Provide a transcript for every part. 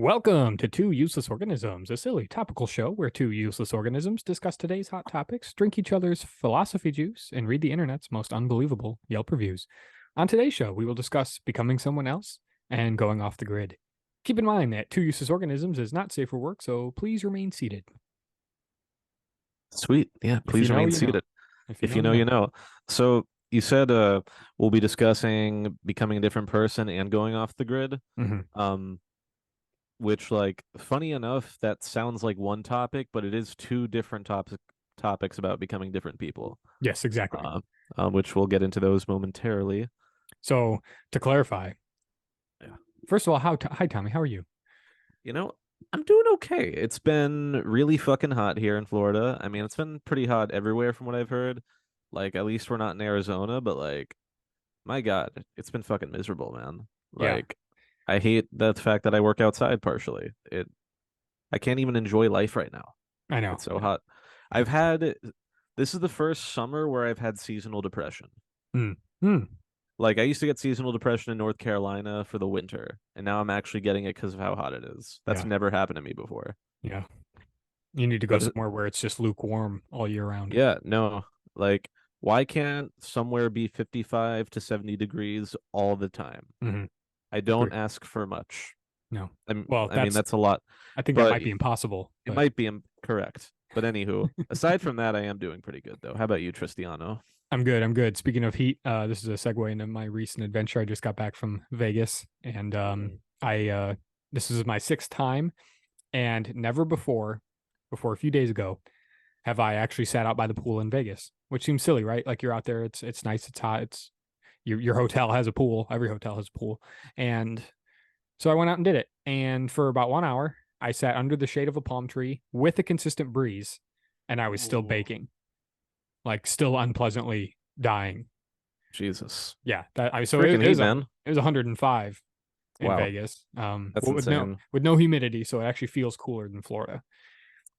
Welcome to Two Useless Organisms, a silly topical show where two useless organisms discuss today's hot topics, drink each other's philosophy juice, and read the internet's most unbelievable Yelp reviews. On today's show, we will discuss becoming someone else and going off the grid. Keep in mind that Two Useless Organisms is not safe for work, so please remain seated. Sweet. Yeah, please remain seated. If you know, you know. So you said we'll be discussing becoming a different person and going off the grid. Mm-hmm. Which, like, funny enough, that sounds like one topic, but it is two different topics about becoming different people. Yes, exactly. Which we'll get into those momentarily. So to clarify, first of all, hi Tommy, how are you? You know, I'm doing okay. It's been really fucking hot here in Florida. I mean, it's been pretty hot everywhere from what I've heard. Like, at least we're not in Arizona, but like, my God, it's been fucking miserable, man. Like, I hate the fact that I work outside partially. I can't even enjoy life right now. I know. It's so hot. This is the first summer where I've had seasonal depression. Like, I used to get seasonal depression in North Carolina for the winter, and now I'm actually getting it because of how hot it is. That's never happened to me before. Yeah. You need to go somewhere where it's just lukewarm all year round. Yeah, no. Like, why can't somewhere be 55 to 70 degrees all the time? Mm-hmm. I don't ask for much. No. I mean, that's a lot. I think that might be impossible. It might be incorrect. But anywho, aside from that, I am doing pretty good, though. How about you, Tristiano? I'm good. Speaking of heat, this is a segue into my recent adventure. I just got back from Vegas, and this is my sixth time, and never before a few days ago, have I actually sat out by the pool in Vegas, which seems silly, right? Like, you're out there, it's nice, it's hot, it's your hotel has a pool, every hotel has a pool. And so I went out and did it. And for about 1 hour, I sat under the shade of a palm tree with a consistent breeze, and I was still baking, like still unpleasantly dying. Jesus. Yeah. It was 105 in Vegas. That's insane. With no humidity, so it actually feels cooler than Florida.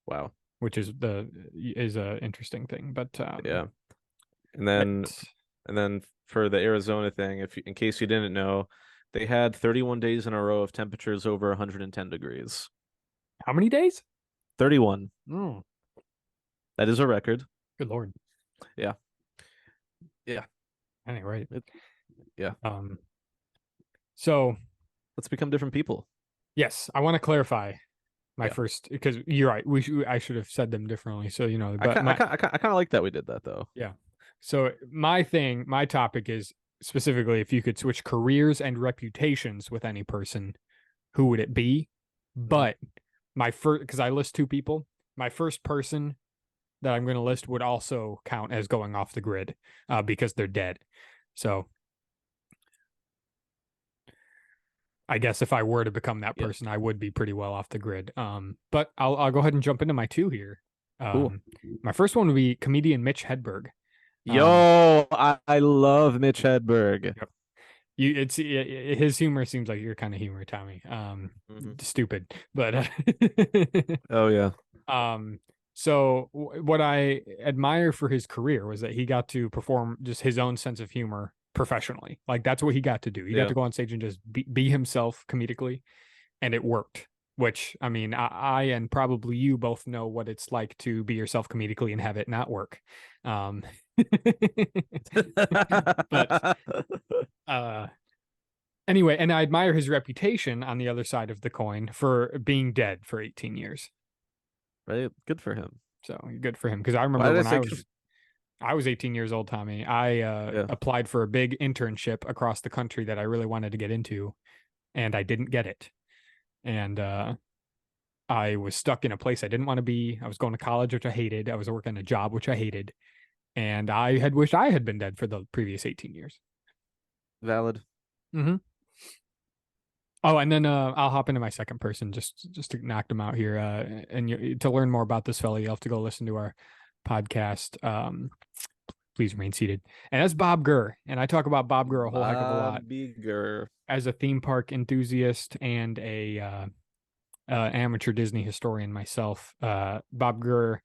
Wow. Which is a interesting thing. But yeah. And then for the Arizona thing, in case you didn't know, they had 31 days in a row of temperatures over 110 degrees. How many days? 31. Oh. That is a record. Good Lord. Yeah. Anyway. Yeah. So let's become different people. Yes, I want to clarify my first, because you're right. I should have said them differently. So, but I kind of like that we did that, though. Yeah. So my topic is specifically, if you could switch careers and reputations with any person, who would it be? But because I list two people, my first person that I'm going to list would also count as going off the grid, because they're dead. So I guess if I were to become that person, I would be pretty well off the grid. But I'll go ahead and jump into my two here. Cool. My first one would be comedian Mitch Hedberg. Yo, I love Mitch Hedberg. Yep. His humor seems like your kind of humor, Tommy. Stupid, but oh yeah. So what I admire for his career was that he got to perform just his own sense of humor professionally. Like, that's what he got to do. He got to go on stage and just be himself comedically, and it worked. Which, I mean, I and probably you both know what it's like to be yourself comedically and have it not work. But anyway, and I admire his reputation on the other side of the coin for being dead for 18 years. Right, good for him. So good for him, because I remember when I was 18 years old, Tommy. I applied for a big internship across the country that I really wanted to get into, and I didn't get it. And I was stuck in a place I didn't want to be. I was going to college, which I hated. I was working a job, which I hated. And I had wished I had been dead for the previous 18 years. Valid. Mm-hmm. Oh, and then I'll hop into my second person just to knock them out here. And to learn more about this fella, you'll have to go listen to our podcast. Please remain seated. And that's Bob Gurr. And I talk about Bob Gurr a whole heck of a lot Bobby Gurr. as a theme park enthusiast and a amateur Disney historian myself. Bob Gurr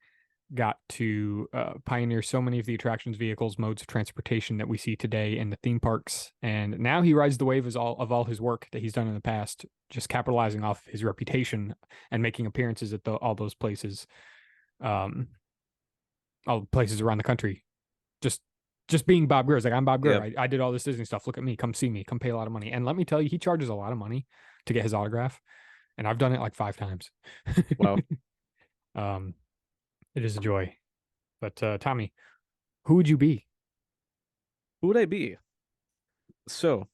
got to pioneer so many of the attractions, vehicles, modes of transportation that we see today in the theme parks. And now he rides the wave of all his work that he's done in the past, just capitalizing off his reputation and making appearances at all those places, all places around the country. Just being Bob Gurr. It's like, I'm Bob Gurr. Yep. I did all this Disney stuff. Look at me. Come see me. Come pay a lot of money. And let me tell you, he charges a lot of money to get his autograph. And I've done it like 5 times. Wow. It is a joy. But Tommy, who would you be? Who would I be? So,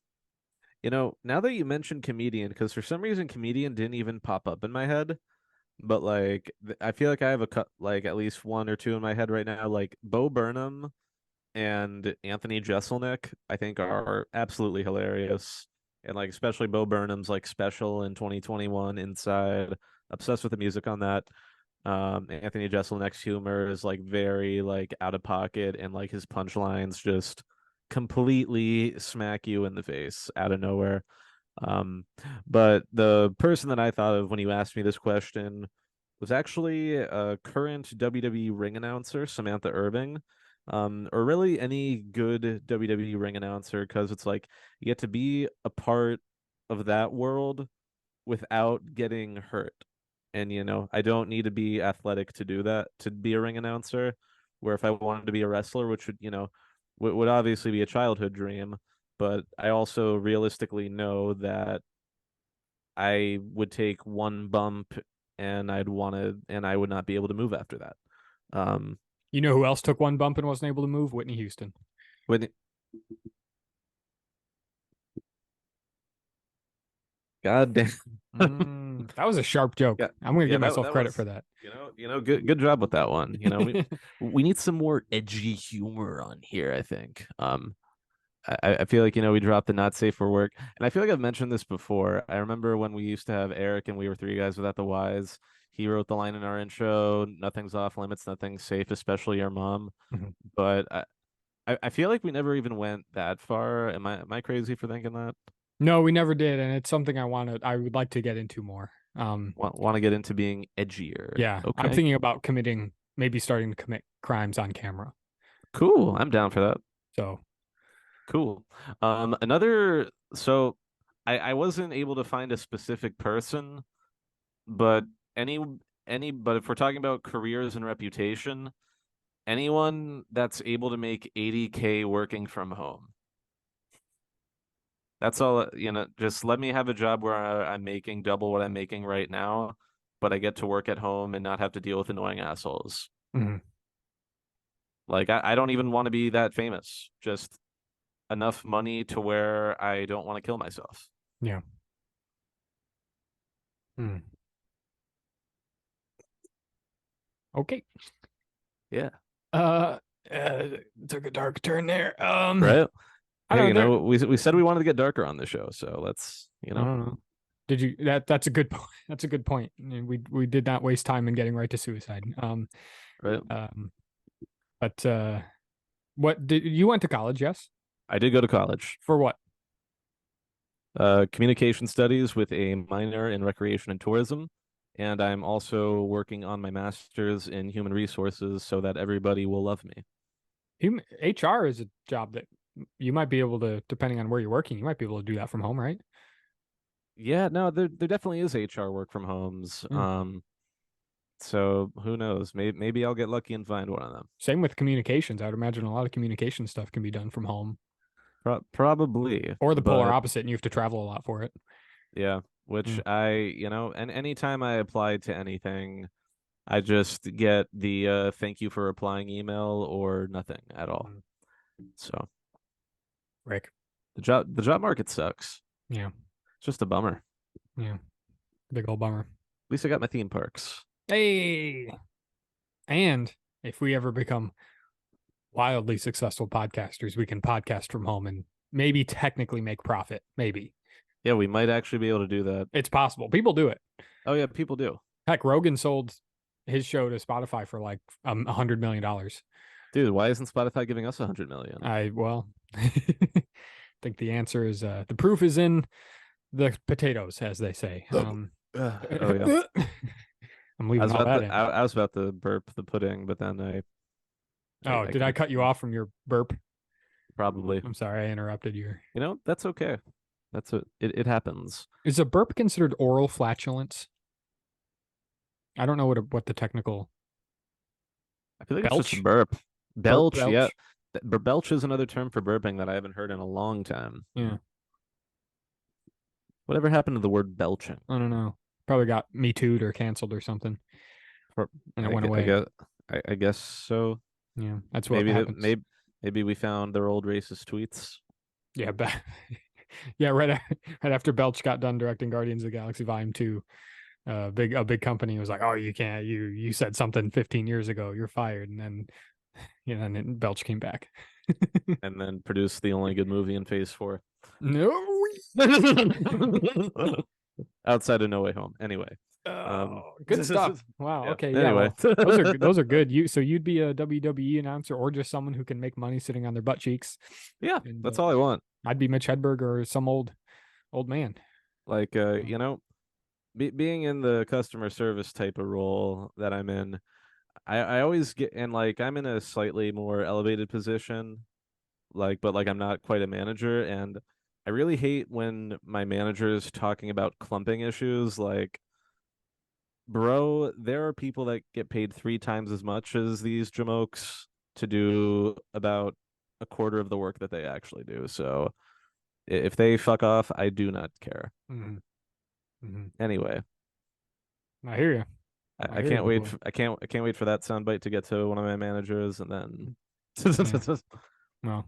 now that you mentioned comedian, because for some reason comedian didn't even pop up in my head, but like I feel like I have like at least one or two in my head right now. Like Bo Burnham and Anthony Jeselnik, I think are absolutely hilarious. And like especially Bo Burnham's like special in 2021 Inside. Obsessed with the music on that. Anthony Jeselnik's humor is like very like out of pocket, and like his punchlines just completely smack you in the face out of nowhere. But the person that I thought of when you asked me this question was actually a current WWE ring announcer, Samantha Irving. Or really any good WWE ring announcer, because it's like you get to be a part of that world without getting hurt. And I don't need to be athletic to do that, to be a ring announcer. Where if I wanted to be a wrestler, which would obviously be a childhood dream, but I also realistically know that I would take one bump and I would not be able to move after that. You know who else took one bump and wasn't able to move? Whitney Houston. When God damn. That was a sharp joke. Yeah, I'm going to yeah, give myself that credit was, for that. good job with that one. We need some more edgy humor on here, I think. I feel like, we dropped the not safe for work. And I feel like I've mentioned this before. I remember when we used to have Eric and we were three guys without the Y's. He wrote the line in our intro, nothing's off limits, nothing's safe, especially your mom. Mhm. But I feel like we never even went that far. Am I crazy for thinking that? No, we never did, and it's something I would like to get into more. Want to get into being edgier. Yeah, I'm Okay. thinking about maybe starting to commit crimes on camera. Cool. I'm down for that. So, Cool. Another, so I wasn't able to find a specific person, but any but if we're talking about careers and reputation, anyone that's able to make 80K working from home. That's all, just let me have a job where I'm making double what I'm making right now, but I get to work at home and not have to deal with annoying assholes. mhm. Like I don't even want to be that famous. Just enough money to where I don't want to kill myself. Yeah. Hmm. Okay. Yeah. Uh, uh, took a dark turn there. Right. I Hey, don't know. we said we wanted to get darker on the show, so let's, I don't know. Did you that's a good point. That's a good point. We did not waste time in getting right to suicide. Right. Um, but what did you went to college? Yes. I did go to college. For what? Communication studies with a minor in recreation and tourism, and I'm also working on my master's in human resources so that everybody will love me. HR is a job that you might be able to, depending on where you're working, you might be able to do that from home, right? Yeah, no, there definitely is HR work from homes. Yeah. So who knows? Maybe I'll get lucky and find one of them. Same with communications. I would imagine a lot of communication stuff can be done from home, Probably, or the polar but opposite, and you have to travel a lot for it. yeah, which Mm. and anytime I apply to anything, I just get the thank you for replying email or nothing at all. Mm. So Rick. the job market sucks. Yeah. It's just a bummer. Yeah. Big old bummer. At least I got my theme parks. Hey. And if we ever become wildly successful podcasters, we can podcast from home and maybe technically make profit. Maybe. Yeah, we might actually be able to do that. It's possible. People do it. Oh yeah, people do. Heck, Rogan sold his show to Spotify for like $100 million. Dude, why isn't Spotify giving us 100 million? Well, I think the answer is the proof is in the potatoes, as they say. Oh yeah. I'm leaving all that in. I was about to burp the pudding, but then Oh, I did I couldn't cut you off from your burp? probably. I'm sorry, I interrupted you. That's okay. It happens. Is a burp considered oral flatulence? I don't know what the technical I feel like it's just a belch, burp. burp Belch, yeah. belch. Belch is another term for burping that I haven't heard in a long time. Yeah, Whatever happened to the word belching? I don't know. Probably got me too'd or canceled or something, For, and it went away. I guess so. Yeah, that's what Maybe happens. maybe we found their old racist tweets. Yeah, yeah. Right after Belch got done directing Guardians of the Galaxy Volume 2, a big company was like, "Oh, you can't. You said something 15 years ago. You're fired." And then and then Belch came back. And then produced the only good movie in Phase 4. No. Outside of No Way Home. Anyway. Oh, good stuff. Wow. Yeah. Okay. Yeah. Anyway. Well, those are good. You'd be a WWE announcer or just someone who can make money sitting on their butt cheeks. Yeah, And that's all I want. I'd be Mitch Hedberg or some old man. Like being in the customer service type of role that I'm in, I always get and like I'm in a slightly more elevated position, but I'm not quite a manager, and I really hate when my manager is talking about clumping issues. Like, bro, there are people that get paid 3 times as much as these jamokes to do about a quarter of the work that they actually do. So if they fuck off, I do not care. Mm-hmm. Mm-hmm. Anyway, I hear you. I can't wait. I can't wait for that soundbite to get to one of my managers, and then. Yeah. Well,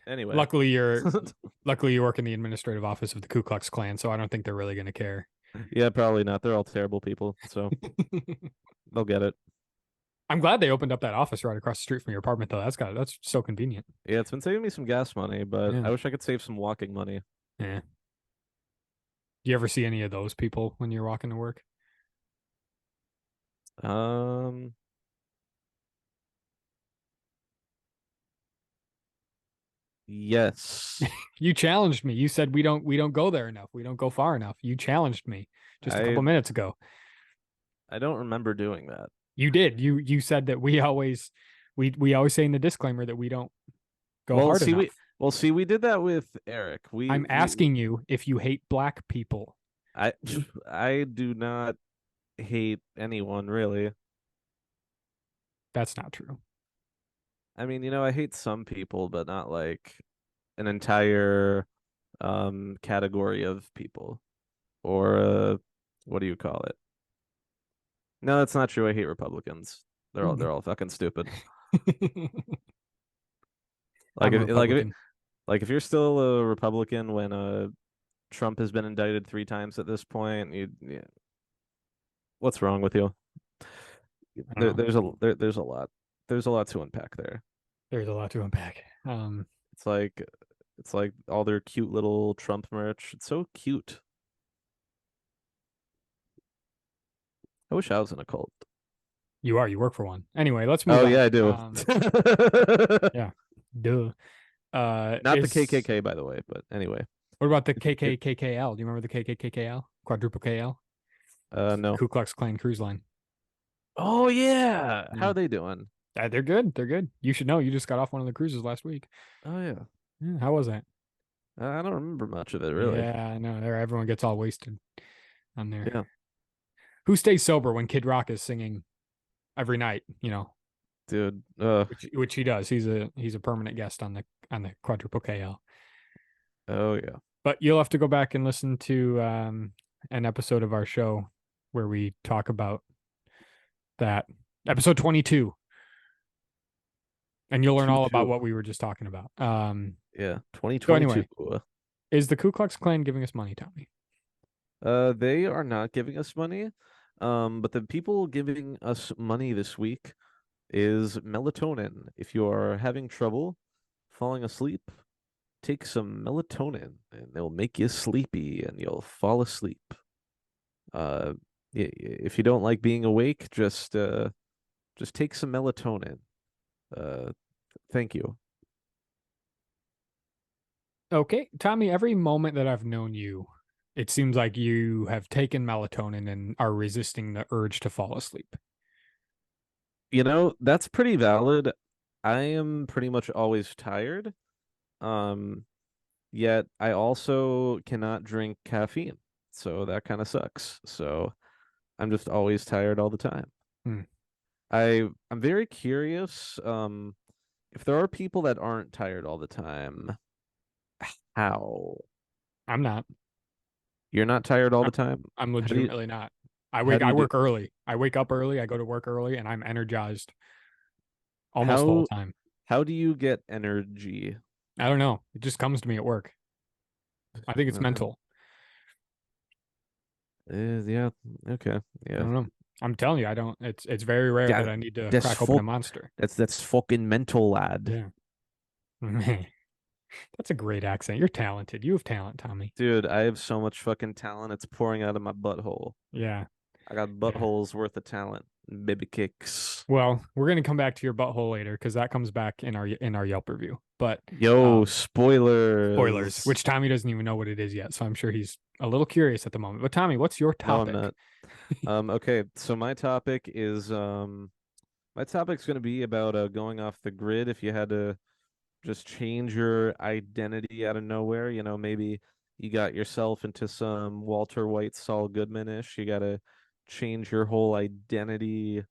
Anyway, luckily you work in the administrative office of the Ku Klux Klan, so I don't think they're really going to care. yeah, probably not. They're all terrible people, so they'll get it. I'm glad they opened up that office right across the street from your apartment, though. That's so convenient. Yeah, it's been saving me some gas money, but Yeah. I wish I could save some walking money. Yeah. Do you ever see any of those people when you're walking to work? Um, yes, You challenged me. You said we don't go there enough. We don't go far enough. You challenged me just a couple I minutes ago. I don't remember doing that. You did. You said that we always say in the disclaimer that we don't go Well, hard see, enough. we did that with Eric. I'm asking you if you hate black people. I I do not hate anyone really. That's not true. I mean, I hate some people, but not like an entire category of people or what do you call it? No, that's not true. I hate Republicans. They're all fucking stupid. Like I'm a if like if Republican. like if you're still a Republican when Trump has been indicted 3 times at this point, yeah, what's wrong with you? I don't know. There's a lot. There's a lot to unpack there. There's a lot to unpack. It's like it's like all their cute little Trump merch. It's so cute. I wish I was in a cult. You work for one. Anyway, let's move Oh on. yeah, I do. Yeah. Duh. Not the KKK, by the way, but anyway. What about the KKKKL? Do you remember the KKKKL? Quadruple KL? No. Ku Klux Klan Cruise Line. Oh yeah. How Yeah. are they doing? They're good. They're good. You should know. You just got off one of the cruises last week. Oh yeah. Yeah, how was that? I don't remember much of it really. Yeah, I know. There, everyone gets all wasted on there. Yeah. Who stays sober when Kid Rock is singing every night? Dude. Which he does. He's a permanent guest on the Quadruple KL. Oh yeah. But you'll have to go back and listen to an episode of our show where we talk about that. Episode 22. And you'll learn all about what we were just talking about. Yeah. So 2022. anyway, is the Ku Klux Klan giving us money, Tommy? They are not giving us money. But the people giving us money this week is melatonin. If you are having trouble falling asleep, take some melatonin and it'll make you sleepy and you'll fall asleep. If you don't like being awake, just take some melatonin. Thank you. Okay, Tommy, every moment that I've known you, it seems like you have taken melatonin and are resisting the urge to fall asleep. That's pretty valid. I am pretty much always tired. Um, Yet I also cannot drink caffeine. So that kind of sucks. So I'm just always tired all the time. Hmm. I'm very curious, if there are people that aren't tired all the time, how? I'm not. You're not tired all I- the time? I'm How do you legitimately not. how do I you do work early. I wake up early, I go to work early, and I'm energized almost the whole how time. how do you get energy? I don't know. It just comes to me at work. I think it's Uh, mental. yeah, okay. I Yeah. don't know. I'm telling you, I don't. It's very rare that That I need to that's crack open a fuck monster. that's fucking mental, lad. Yeah. Man, that's a great accent. You're talented. You have talent, Tommy. Dude, I have so much fucking talent. It's pouring out of my butthole. Yeah. I got Yeah. buttholes worth of talent. Baby kicks. Well, we're gonna come back to your butthole later because that comes back in our Yelp review. But Yo, spoilers, spoilers. which Tommy doesn't even know what it is yet, so I'm sure he's a little curious at the moment. But Tommy, what's your No, I'm topic? not. Okay, so my topic's gonna be about going off the grid. If you had to just change your identity out of nowhere, maybe you got yourself into some Walter White, Saul Goodman-ish. You gotta change your whole identity,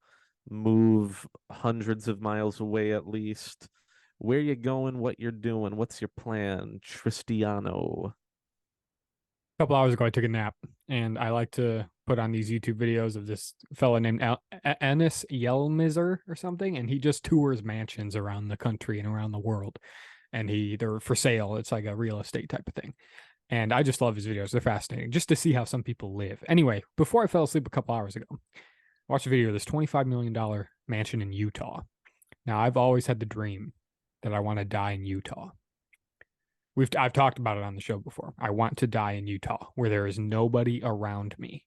move hundreds of miles away at least. Where you going? What you're doing? What's your plan, Tristiano? A couple hours ago, I took a nap, and I like to put on these YouTube videos of this fella named Ennis Yelmizer or something, and he just tours mansions around the country and around the world, and they're for sale. It's like a real estate type of thing. And I just love his videos. They're fascinating just to see how some people live. Anyway, before I fell asleep a couple hours ago, I watched a video of this $25 million mansion in Utah. Now, I've always had the dream that I want to die in Utah. I've talked about it on the show before. I want to die in Utah where there is nobody around me.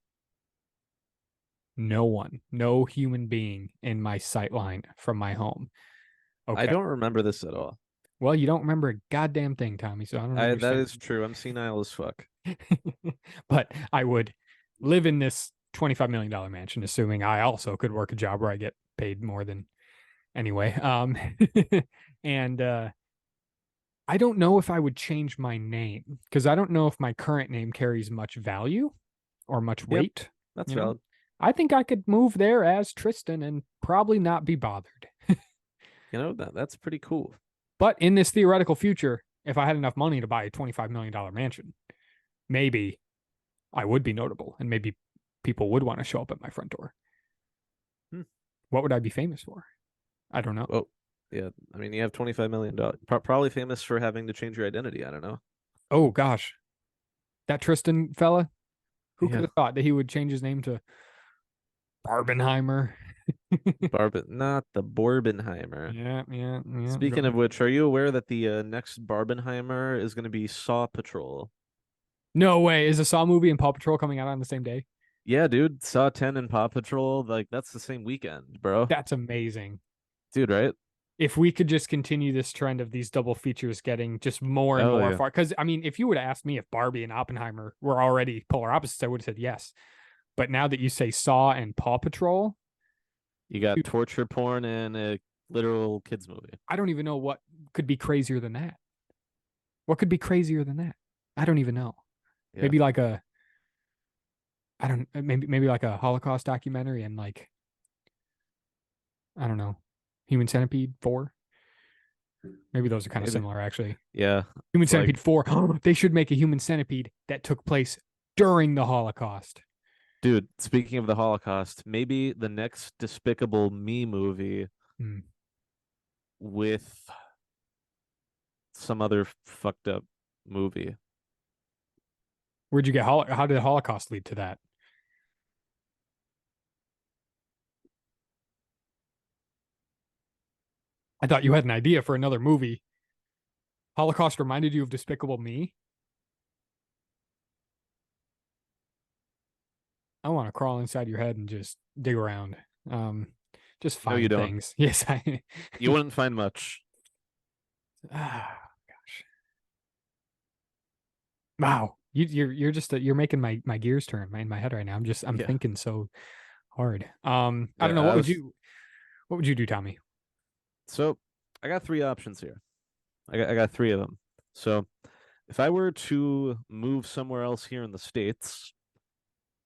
No one, no human being in my sight line from my home. I Okay. don't remember this at all. Well, you don't remember a goddamn thing, Tommy, so I don't That understand. is true. I'm senile as fuck. But I would live in this $25 million mansion, assuming I also could work a job where I get paid more than anyway. And I don't know if I would change my name because I don't know if my current name carries much value or much Yep, weight. that's You know, valid. I think I could move there as Tristan and probably not be bothered. That's pretty cool. But in this theoretical future, if I had enough money to buy a $25 million mansion, maybe I would be notable and maybe people would want to show up at my front door. Hmm. What would I be famous for? I don't know. Well, yeah. I mean, you have $25 million. Probably famous for having to change your identity. I don't know. Oh gosh, that Tristan fella, who could Yeah, have thought that he would change his name to Barbenheimer? Not the Barbenheimer. Yeah, yeah, yeah. Speaking of which, are you aware that the next Barbenheimer is going to be Saw Patrol? No way. Is a Saw movie and Paw Patrol coming out on the same day? Yeah, dude. Saw 10 and Paw Patrol, like that's the same weekend, bro. That's amazing. Dude, right? If we could just continue this trend of these double features getting just more and Oh more yeah. far. Because I mean, if you would have asked me if Barbie and Oppenheimer were already polar opposites, I would have said yes. But now that you say Saw and Paw Patrol, You got dude, torture porn and a literal kids movie. I don't even know what could be crazier than that. What could be crazier than that? I don't even know. Yeah. Maybe like a I don't maybe like a Holocaust documentary and like I don't know, Human Centipede 4. Maybe those are kind of Maybe. similar actually. Yeah. Human It's like, Centipede 4. They should make a Human Centipede that took place during the Holocaust. dude, speaking of the Holocaust, maybe the next Despicable Me movie Hmm. with some other fucked up movie. Where'd you get how did the Holocaust lead to that? I thought you had an idea for another movie. Holocaust reminded you of Despicable Me? I want to crawl inside your head and just dig around. Um, just No, you find don't. things. Yes, I You wouldn't find much. Ah, gosh. Wow. You're just you're making my gears turn in my head right now. I'm Yeah. thinking so hard. I Yeah, don't know. I was What would you do, Tommy? so I got three options here. I got three of them. So if I were to move somewhere else here in the States,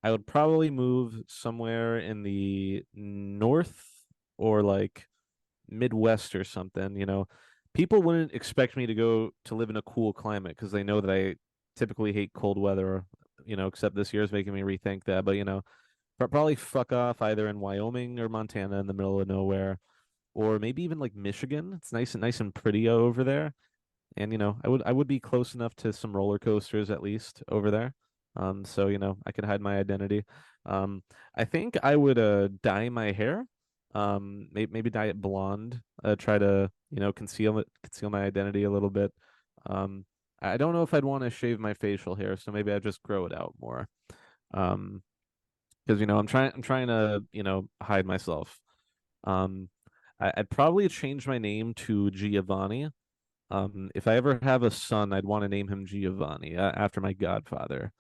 I would probably move somewhere in the north or like Midwest or something. People wouldn't expect me to go to live in a cool climate because they know that I typically hate cold weather, except this year is making me rethink that. But, probably fuck off either in Wyoming or Montana in the middle of nowhere, or maybe even like Michigan. It's nice and pretty over there. And I would be close enough to some roller coasters at least over there. So I could hide my identity. I think I would dye my hair. Maybe dye it blonde. Try to conceal my identity a little bit. Um, I don't know if I'd want to shave my facial hair, so maybe I'd just grow it out more. Um, because I'm trying to hide myself. Um, I'd probably change my name to Giovanni. If I ever have a son, I'd want to name him Giovanni after my godfather.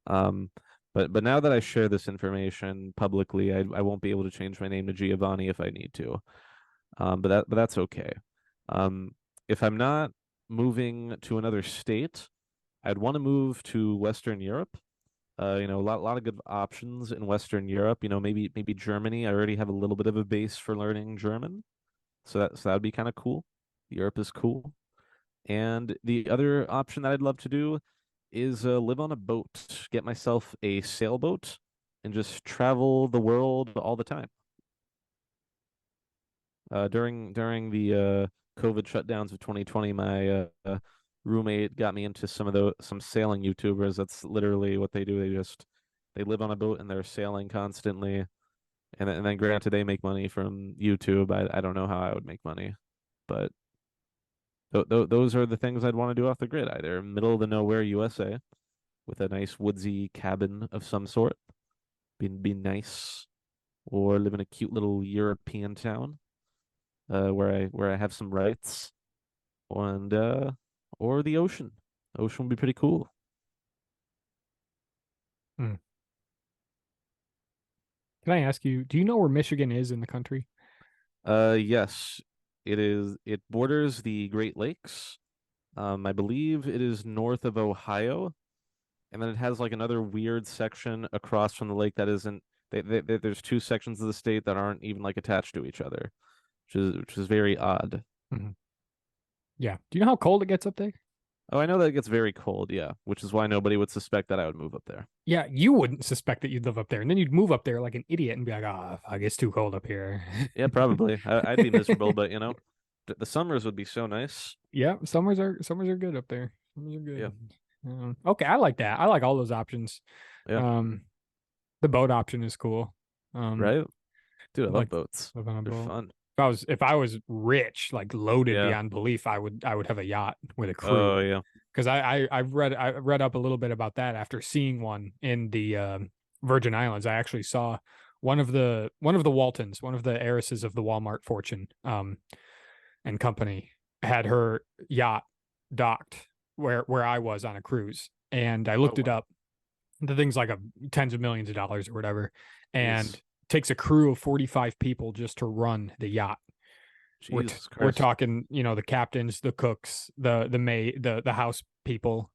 Um, but now that I share this information publicly, I won't be able to change my name to Giovanni if I need to. But that's okay. Um, if I'm not moving to another state, I'd want to move to Western Europe. A lot of good options in Western Europe. Maybe Germany. I already have a little bit of a base for learning German, so that'd be kind of cool. Europe is cool. And the other option that I'd love to do is live on a boat, get myself a sailboat, and just travel the world all the time. During the COVID shutdowns of 2020, my roommate got me into some sailing YouTubers. That's literally what they do. They live on a boat and they're sailing constantly. And then granted, they make money from YouTube. I don't know how I would make money, but those are the things I'd want to do off the grid, either middle of the nowhere USA with a nice woodsy cabin of some sort, be nice, or live in a cute little European town where I have some rights, and or the ocean. Ocean would be pretty cool. Hmm. Can I ask you, do you know where Michigan is in the country? Yes, it is. It borders the Great Lakes. I believe it is north of Ohio, and then it has like another weird section across from the lake that isn't. There's two sections of the state that aren't even like attached to each other, which is very odd. Mhm. Yeah. Do you know how cold it gets up there? Oh, I know that it gets very cold, yeah, which is why nobody would suspect that I would move up there. Yeah, you wouldn't suspect that you'd live up there, and then you'd move up there like an idiot and be like, "Ah, oh, I guess too cold up here." Yeah, probably. I'd be miserable, but the summers would be so nice. Yeah, summers are good up there. Summers are Yeah, good. Okay, I like that. I like all those options. yeah, Um, the boat option is cool. Um, right? Dude, I I love like boats. live on a They're boat. fun. If I was rich, like loaded Yeah. beyond belief, I would have a yacht with a crew. Oh, yeah. Because I read up a little bit about that after seeing one in the Virgin Islands. I actually saw one of the Waltons, one of the heiresses of the Walmart fortune and company, had her yacht docked where I was on a cruise, and I Oh, looked it wow. up. The thing's like a tens of millions of dollars or whatever, Jeez. and takes a crew of 45 people just to run the yacht. Jesus We're Christ. talking, the captains, the cooks, the house people,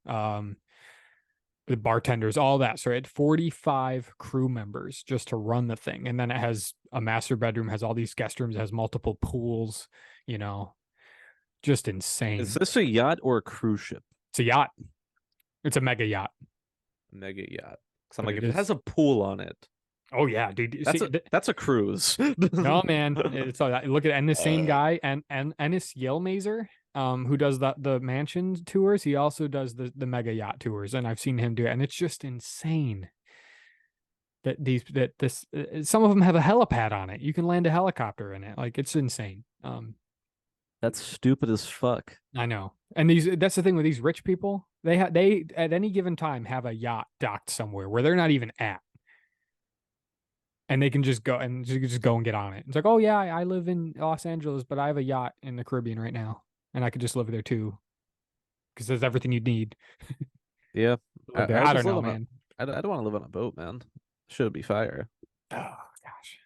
the bartenders, all that. So it had 45 crew members just to run the thing. And then it has a master bedroom, has all these guest rooms, has multiple pools, you know, just Is insane. this a yacht or a cruise ship? It's a yacht. It's a mega yacht, Mega yacht. Because I'm but like, it if it has is. a pool on it, Oh yeah, dude. that's See, a that's a cruise. no man, it's all that. Look at and the same guy and Ennis Yelmazer, who does the mansion tours. He also does the mega yacht tours, and I've seen him do it, and it's just insane that this some of them have a helipad on it. You can land a helicopter in it. Like it's insane. That's stupid as fuck. I know. And that's the thing with these rich people. They at any given time have a yacht docked somewhere where they're not even at, and they can just go and just go and get on it. It's like, oh yeah, I live in Los Angeles, but I have a yacht in the Caribbean right now. and I could just live there too because there's everything you need. Yeah. Live there. I I just don't live know, on a. man. I don't want to live on a boat, man. Should be fire. Oh gosh,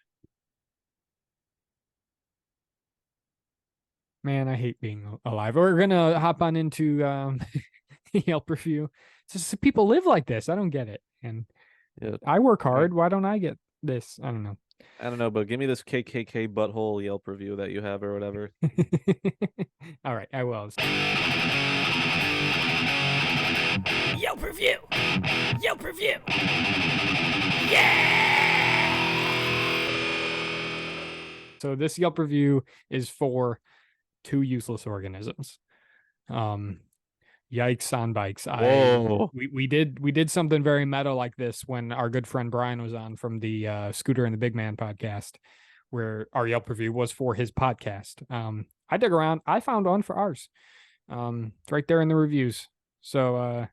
man, I hate being alive. We're gonna hop on into Yelp review. It's just people live like this. I don't get it, and Yeah. I work All right. hard. Why don't I get this? I don't know. I don't know, but give me this KKK butthole Yelp review that you have or whatever. All right, I will. Yelp review. Yelp review. So this Yelp review is for two useless organisms. Yikes on bikes. Whoa. We did something very meta like this when our good friend Brian was on from the Scooter and the Big Man podcast, where our Yelp review was for his podcast. I dug around, I found one for ours. It's right there in the reviews. So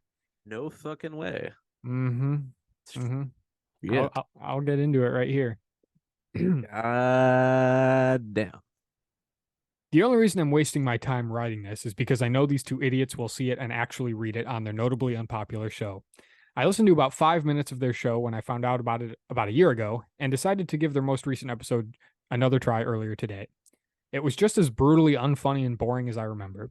No fucking way. mm-hmm. Mm-hmm. Yeah. I'll get into it right here. God damn. The only reason I'm wasting my time writing this is because I know these two idiots will see it and actually read it on their notably unpopular show. I listened to about 5 minutes of their show when I found out about it about a year ago and decided to give their most recent episode another try earlier today. It was just as brutally unfunny and boring as I remember.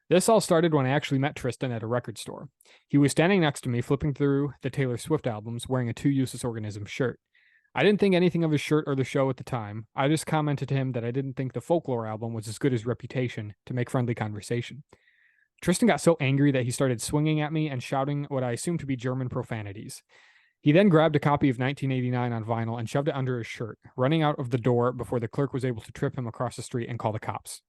This all started when I actually met Tristan at a record store. He was standing next to me flipping through the Taylor Swift albums wearing a Two Useless Organisms shirt. I didn't think anything of his shirt or the show at the time. I just commented to him that I didn't think the Folklore album was as good as Reputation to make friendly conversation. Tristan got so angry that he started swinging at me and shouting what I assumed to be German profanities. He then grabbed a copy of 1989 on vinyl and shoved it under his shirt, running out of the door before the clerk was able to trip him across the street and call the cops.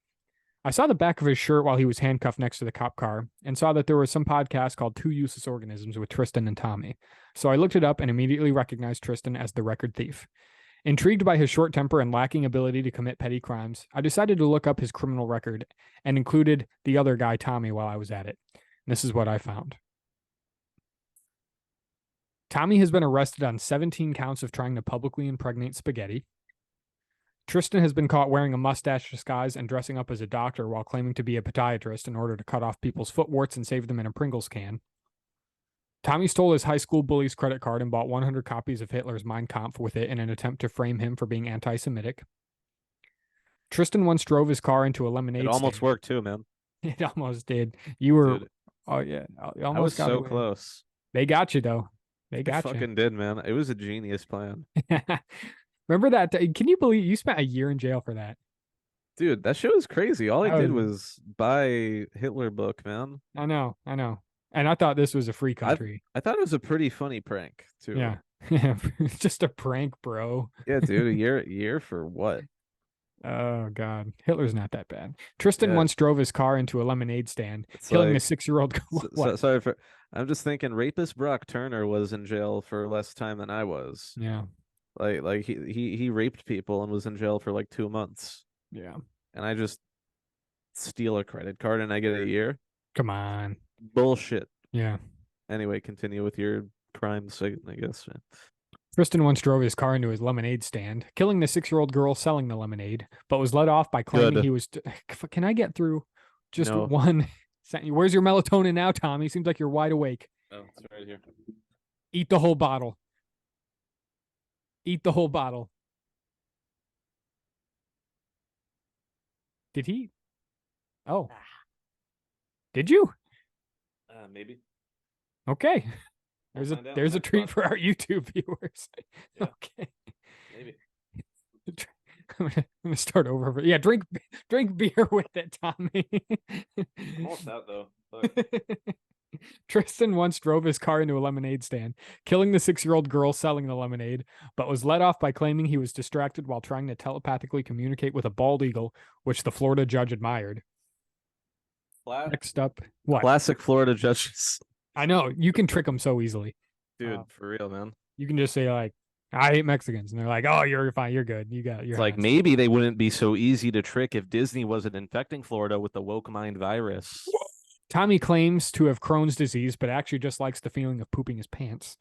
I saw the back of his shirt while he was handcuffed next to the cop car and saw that there was some podcast called Two Useless Organisms with Tristan and Tommy. So I looked it up and immediately recognized Tristan as the record thief. Intrigued by his short temper and lacking ability to commit petty crimes, I decided to look up his criminal record and included the other guy, Tommy, while I was at it. And this is what I found. Tommy has been arrested on 17 counts of trying to publicly impregnate spaghetti. Tristan has been caught wearing a mustache disguise and dressing up as a doctor while claiming to be a podiatrist in order to cut off people's foot warts and save them in a Pringles can. Tommy stole his high school bully's credit card and bought 100 copies of Hitler's Mein Kampf with it in an attempt to frame him for being anti-Semitic. Tristan once drove his car into a lemonade It almost stand. worked too, man. It almost did. You were, Dude, oh yeah, you almost I was got so away. close. They got you though. They They got you. fucking did, man. It was a genius plan. Remember that? Can you believe you spent a year in jail for that? Dude, that shit was crazy. All I That did was- was buy Hitler book, man. I know. And I thought this was a free country. I thought it was a pretty funny prank, too. Yeah. Just a prank, bro. Yeah, dude, a year for what? Oh God. Hitler's not that bad. Tristan Yeah. once drove his car into a lemonade stand, It's killing a like 6-year-old girl. What? sorry for I'm just thinking rapist Brock Turner was in jail for less time than I was. Yeah. Like he raped people and was in jail for like 2 months. Yeah. And I just steal a credit card and I get a year. Come on. Bullshit. Yeah. Anyway, continue with your crimes, I guess. Tristan once drove his car into his lemonade stand, killing the 6-year-old girl selling the lemonade, but was let off by claiming Good. he was. Can I get through just No. one sentence? Where's your melatonin now, Tommy? Seems like you're wide awake. Oh, it's right here. Eat the whole bottle. Eat the whole bottle. Did he? Oh. Did you? Maybe. Okay. We'll find out There's a next treat pod. for our YouTube viewers. Yeah. Okay. Maybe. I'm gonna start over. Yeah, drink beer with it, Tommy. I'm almost out though. But Tristan once drove his car into a lemonade stand, killing the 6-year-old girl selling the lemonade, but was let off by claiming he was distracted while trying to telepathically communicate with a bald eagle, which the Florida judge admired. Next up, what? classic Florida judges. I know, you can trick them so easily. Dude, for real, man. You can just say like, I hate Mexicans. And they're like, oh, you're fine. You're good. You got your It's like maybe they wouldn't be so easy to trick if Disney wasn't infecting Florida with the woke mind virus. Tommy claims to have Crohn's disease, but actually just likes the feeling of pooping his pants.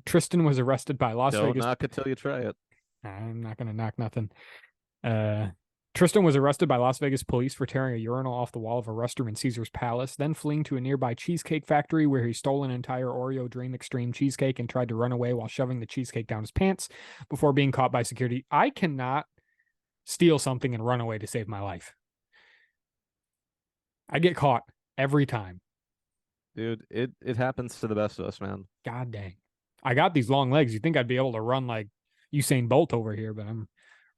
Tristan was arrested by Las Don't Vegas. knock it till you try it. I'm not going to knock nothing. Tristan was arrested by Las Vegas police for tearing a urinal off the wall of a restroom in Caesar's Palace, then fleeing to a nearby cheesecake factory where he stole an entire Oreo Dream Extreme cheesecake and tried to run away while shoving the cheesecake down his pants before being caught by security. I cannot steal something and run away to save my life. I get caught every time. Dude, it happens to the best of us, man. God dang. I got these long legs. You think I'd be able to run like Usain Bolt over here, but I'm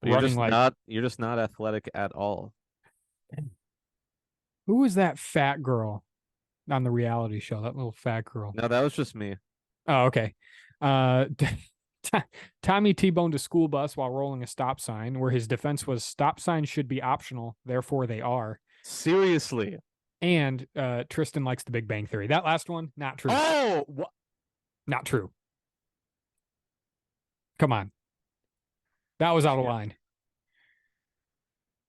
But running like you're just not athletic at all. who was that fat girl on the reality show? That little fat girl. No, that was just me. Oh, okay. Tommy T-boned a school bus while rolling a stop sign, where his defense was stop signs should be optional, therefore they are. Seriously. And Tristan likes the Big Bang Theory. That last one, not true. Oh, Not true. Come on. That was out of line.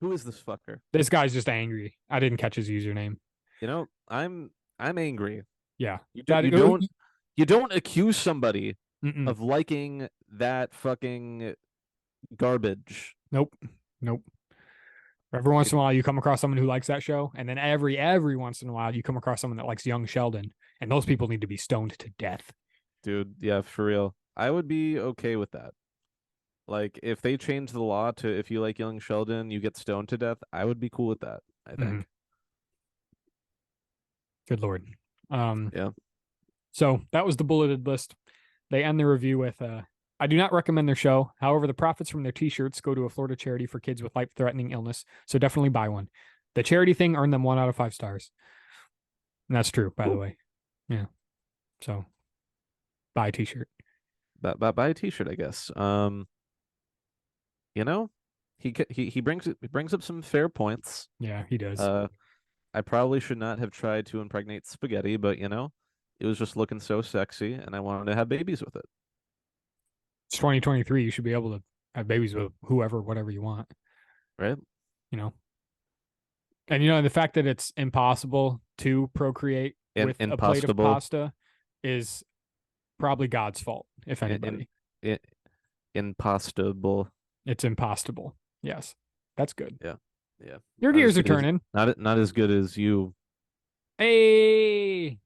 who is this fucker? This guy's just angry. I didn't catch his username. You know, I'm angry. Yeah. You don't accuse somebody Mm-mm. of liking that fucking garbage. Nope. Every once in a while, you come across someone who likes that show, and then every once in a while, you come across someone that likes Young Sheldon, and those people need to be stoned to death. Dude, yeah, for real. I would be okay with that. Like, if they change the law to if you like Young Sheldon, you get stoned to death, I would be cool with that, I think. Good Lord. Yeah. So that was the bulleted list. They end the review with, I do not recommend their show. However, the profits from their t-shirts go to a Florida charity for kids with life-threatening illness. So definitely buy one. The charity thing earned them 1 out of 5 stars. And that's true, by the way. Yeah. So buy a t-shirt. Buy a t-shirt, I guess. You know, he brings up some fair points. Yeah, he does. I probably should not have tried to impregnate spaghetti, but you know, it was just looking so sexy, and I wanted to have babies with it. It's 2023. You should be able to have babies with whoever, whatever you want. Right? You know? And, you know, the fact that it's impossible to procreate with a plate of pasta is probably God's fault, if anybody. Impossible. It's impossible. Yes. That's good. Yeah. Your gears are turning. Not as good as you. Hey.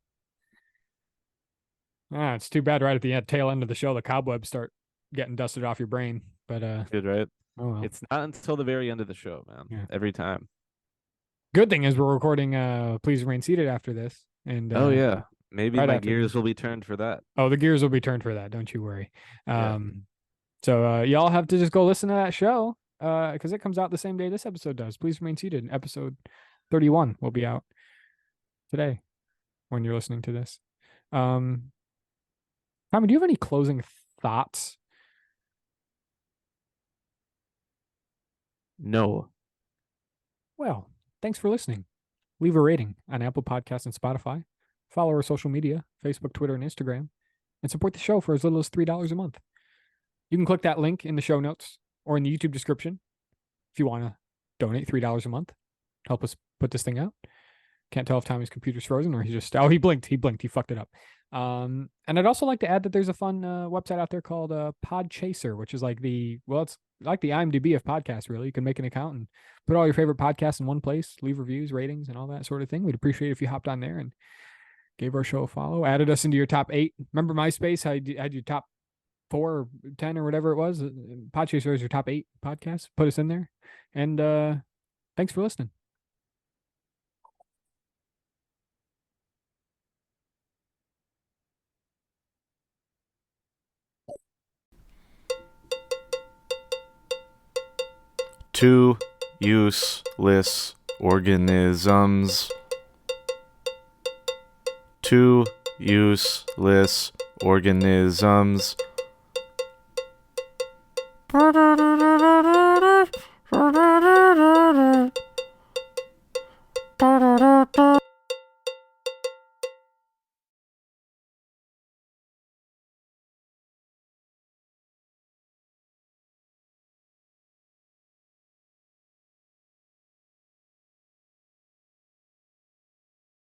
It's too bad right at the tail end of the show, the cobwebs start getting dusted off your brain. But good, right? Oh well. It's not until the very end of the show, man. Yeah. Every time. Good thing is we're recording Please Remain Seated after this. And oh yeah. Maybe right my gears will be turned for that. Oh, the gears will be turned for that. Don't you worry. So y'all have to just go listen to that show because it comes out the same day this episode does. Please Remain Seated. Episode 31 will be out today when you're listening to this. Tommy, do you have any closing thoughts? No. Well, thanks for listening. Leave a rating on Apple Podcasts and Spotify. Follow our social media, Facebook, Twitter, and Instagram, and support the show for as little as $3 a month. You can click that link in the show notes or in the YouTube description if you want to donate $3 a month. Help us put this thing out. Can't tell if Tommy's computer's frozen or he blinked. He fucked it up. And I'd also like to add that there's a fun website out there called Podchaser, which is like it's like the IMDb of podcasts, really. You can make an account and put all your favorite podcasts in one place, leave reviews, ratings, and all that sort of thing. We'd appreciate it if you hopped on there and gave our show a follow, added us into your top 8. Remember MySpace? How you had your top 4 or 10 or whatever it was? Podchaser is your top 8 podcasts. Put us in there. And thanks for listening. Two useless organisms. Two useless organisms.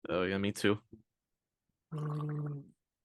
Oh yeah, me too.